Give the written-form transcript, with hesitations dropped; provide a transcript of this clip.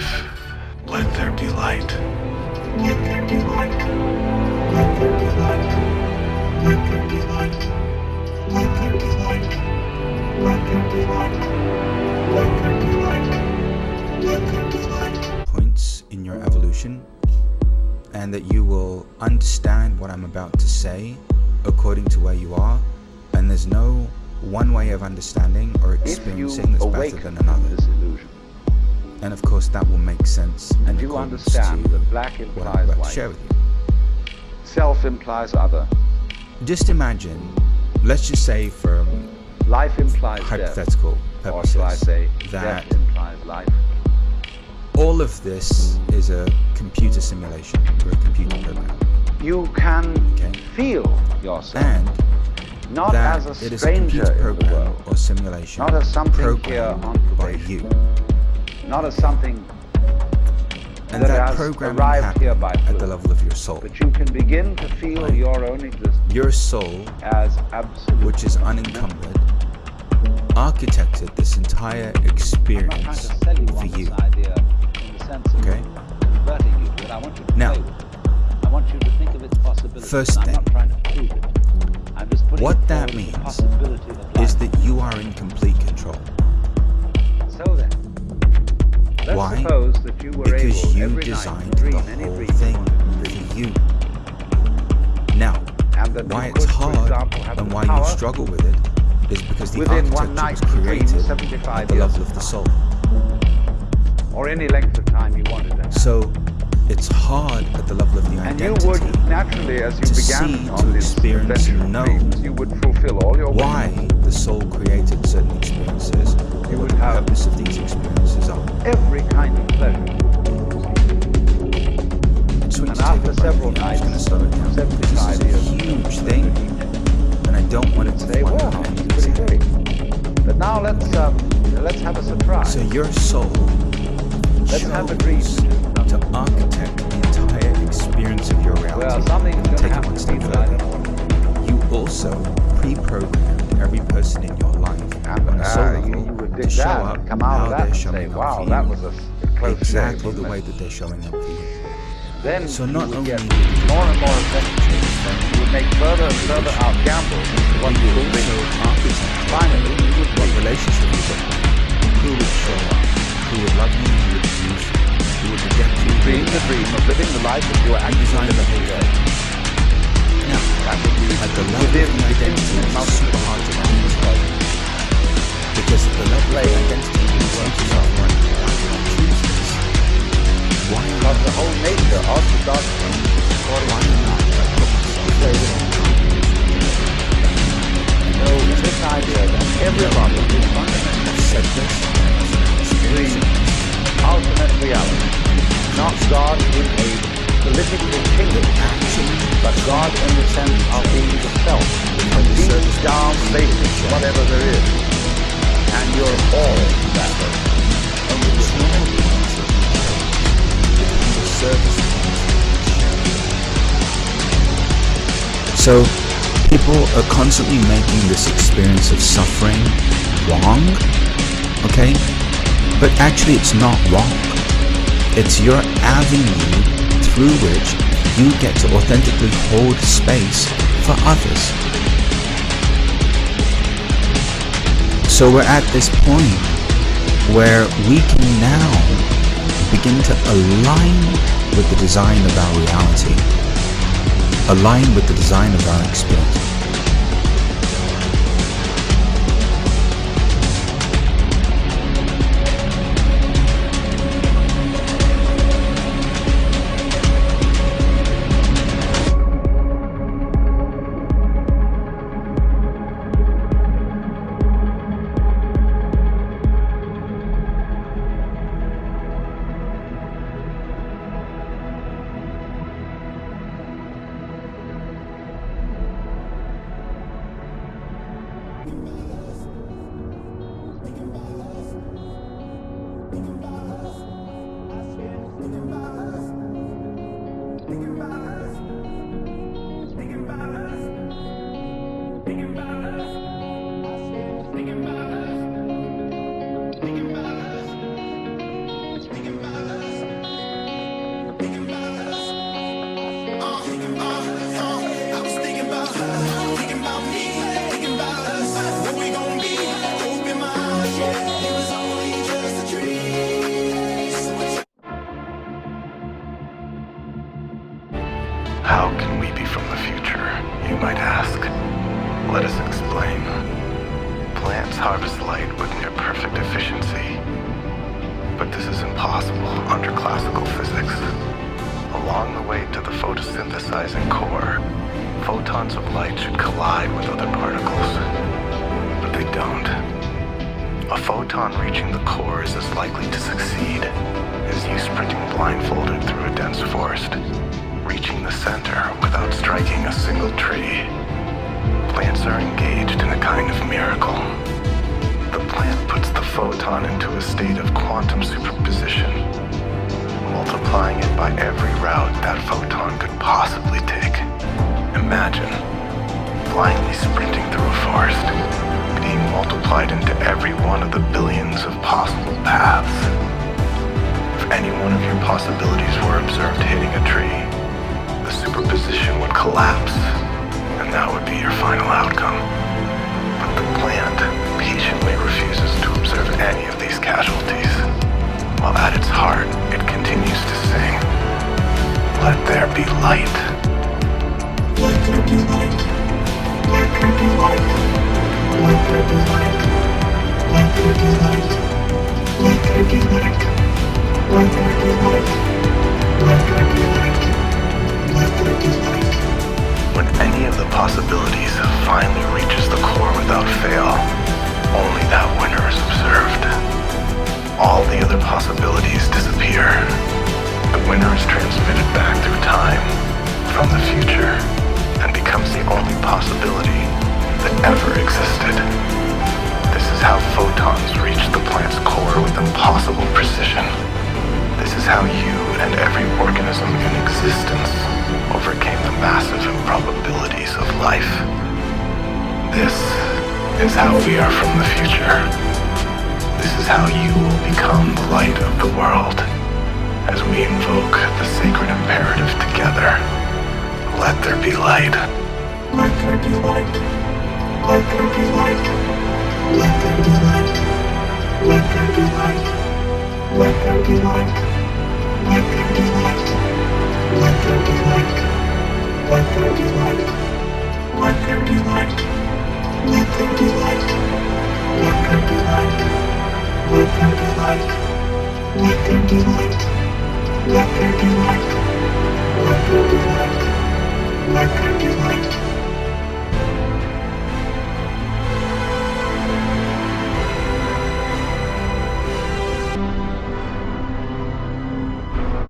life. Let there be light. Let there be light. Let there be light. Let there be light. Let there be light. Let there be light. Let there be light. Let there be light. Points in your evolution, and that you will understand what I'm about to say according to where you are, and there's no one way of understanding or experiencing that's better than another. This illusion, and of course that will make sense and you understand that black what I'm implies about to white, share with you. self implies other, Just imagine, let's just say for life implies hypothetical death, or purposes, shall I say, that death implies life. all of this is a computer simulation or a computer program. You can Okay. feel yourself, And not that as a it is a stranger computer in the program world, or simulation not as something here programmed on by probation, you. not as something And that that has programming arrived here happens by at fluke. the level of your soul. But you can begin to feel Right. your own existence Your soul, as absolute. which is unencumbered, architected this entire I'm not trying experience to sell you for on you. this idea in the sense of Okay? converting you to it. I want you to Now, play with it. I want you to think of its possibilities. first I'm not thing, trying to prove it. I'm just putting what it that forward means the possibility of is life. that you are in complete control. So then, let's Why? suppose that you were Because able you every designed night to dream the any whole dream you thing wanted to for dream. you. Now, And that why you it's could, for hard example, have and the why you power struggle with it is because the within one architecture night was to dream created 75 at the years level of of the time. soul. or any length of time you wanted to have. So it's hard at the level of the And you identity would naturally, as you to began see, on to this experience, adventure and of know dreams, you would fulfill all your why wishes. the soul created certain experiences, You what would the have purpose of these experiences are. every kind of pleasure. I just want And you to take after a breath. several I'm just going to nights, slow it down because this 75 is a years, huge thing, and I don't want it to say, fly wow, over it's anyone's pretty head. great. But now let's have a surprise. So your soul Let's have a dream. chose to architect the entire experience of your reality. Well, something's and going to take it happen one to step me that I further. don't know what. You also pre-programmed every person in your life And on a soul level you would dig to show that up and come out how of that they're and showing say, up wow, for that you. was a close Exactly shave, the wasn't way it? that they're showing up for you. Then So you not would only get did you more and more design adventurous. You would make further and further out gambles into what you would bring. also architect Finally, you would what be. relationship you would have, who would show up, who would love you, who would use you, who would reject you, Dream the dream of living the life that you are and design actually the living whole today. thing. Now, That would be at the level within of the the identity, infinite it's super hard to multitude. because at the level of the identity, you say to yourself, why did I choose this? Why But not? the whole nature of the doctrine, according Why to not? I put myself say in this. So this idea that everybody is fundamentally I've said this, the ultimate reality, not God in a political kingdom, but God in the sense of being the self, a deep down basic whatever there is, and you're all that. So people are constantly making this experience of suffering wrong, okay? But actually it's not wrong. It's your avenue through which you get to authentically hold space for others. So we're at this point where we can now begin to align with the design of our reality, align with the design of our experience. after classical physics. Along the way to the photosynthesizing core, photons of light should collide with other particles, but they don't. A photon reaching the core is as likely to succeed as you sprinting blindfolded through a dense forest, reaching the center without striking a single tree. Plants are engaged in a kind of miracle. The plant puts the photon into a state of quantum superposition, multiplying it by every route that photon could possibly take. Imagine blindly sprinting through a forest, being multiplied into every one of the billions of possible paths. If any one of your possibilities were observed hitting a tree, the superposition would collapse, and that would be your final outcome. But the plant patiently refuses to observe any of these casualties, while at its heart it continues to sing, "Let there be light." Let there be light. Let there be light. Let there be light. Let there be light. Let there be light. Let there be light. Let there be light. Let there be light. When any of the possibilities finally reaches the core without fail, only that winner is observed. All the other possibilities disappear. The winner is transmitted back through time from the future and becomes the only possibility that ever existed. This is how photons reach the plant's core with impossible precision. This is how you and every organism in existence overcame the massive improbabilities of life. This is how we are from the future. This is how you will become the light of the world as we invoke the sacred imperative together. Let there be light. Let there be light. Let there be light. Let there be light. Let there be light. Let there be light. Let there be light. Let there be light. Let there be light. Let there be light. Let there be light. Let there be light. Let there be light. Let there be light. Let there be light.